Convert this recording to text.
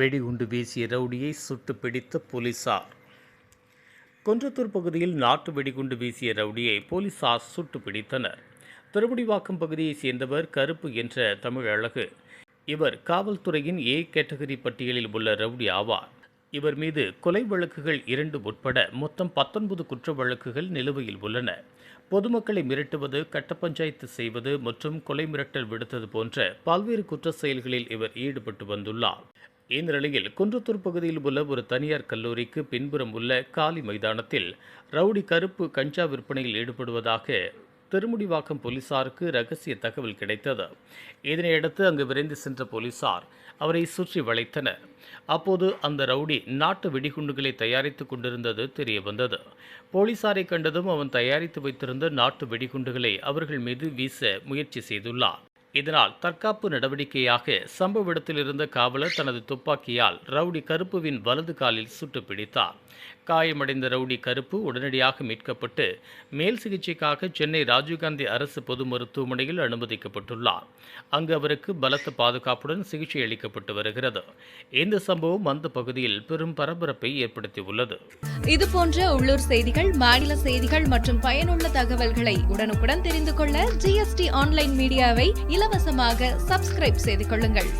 வெடிகுண்டு வீசிய ரவுடியை சுட்டு பிடித்த போலீசார். குன்றத்தூர் பகுதியில் நாட்டு வெடிகுண்டு வீசிய ரவுடியை போலீசார் சுட்டு பிடித்தனர். திருமுடிவாக்கம் பகுதியைச் சேர்ந்தவர் கருப்பு என்ற தமிழழகு. இவர் காவல்துறையின் ஏ கேட்டகரி பட்டியலில் உள்ள ரவுடி ஆவார். இவர் மீது கொலை வழக்குகள் 2 உட்பட மொத்தம் 19 குற்ற வழக்குகள் நிலுவையில் உள்ளன. பொதுமக்களை மிரட்டுவது, கட்ட பஞ்சாயத்து செய்வது மற்றும் கொலை மிரட்டல் விடுத்தது போன்ற பல்வேறு குற்ற செயல்களில் இவர் ஈடுபட்டு வந்துள்ளார். இந்த நிலையில் குன்றத்தூர் பகுதியில் உள்ள ஒரு தனியார் கல்லூரிக்கு பின்புறம் உள்ள காலி மைதானத்தில் ரவுடி கருப்பு கஞ்சா விற்பனையில் ஈடுபடுவதாக திருமுடிவாக்கம் போலீசாருக்கு ரகசிய தகவல் கிடைத்தது. இதனையடுத்து அங்கு விரைந்து சென்ற போலீசார் அவரை சுற்றி வளைத்தனர். அப்போது அந்த ரவுடி நாட்டு வெடிகுண்டுகளை தயாரித்துக் கொண்டிருந்தது தெரியவந்தது. போலீசாரை கண்டதும் அவன் தயாரித்து வைத்திருந்த நாட்டு வெடிகுண்டுகளை அவர்கள் மீது வீச முயற்சி செய்துள்ளார். இதனால் தற்காப்பு நடவடிக்கையாக சம்பவ இடத்தில் இருந்த காவலர் தனது துப்பாக்கியால் ரவுடி கருப்புவின் வலது காலில் சுட்டு பிடித்தார். காயமடைந்த ரவுடி கருப்பு உடனடியாக மீட்கப்பட்டு மேல் சிகிச்சைக்காக சென்னை ராஜீவ்காந்தி அரசு பொது மருத்துவமனையில் அனுமதிக்கப்பட்டுள்ளார். அங்கு அவருக்கு பலத்த பாதுகாப்புடன் சிகிச்சை அளிக்கப்பட்டு வருகிறது. இந்த சம்பவம் அந்த பகுதியில் பெரும் பரபரப்பை ஏற்படுத்தியுள்ளது. இதுபோன்ற உள்ளூர் செய்திகள், மாநில செய்திகள் மற்றும் பயனுள்ள தகவல்களை உடனுக்குடன் தெரிந்து கொள்ள GST ஆன்லைன் மீடியாவை இலவசமாக சப்ஸ்கிரைப் செய்து கொள்ளுங்கள்.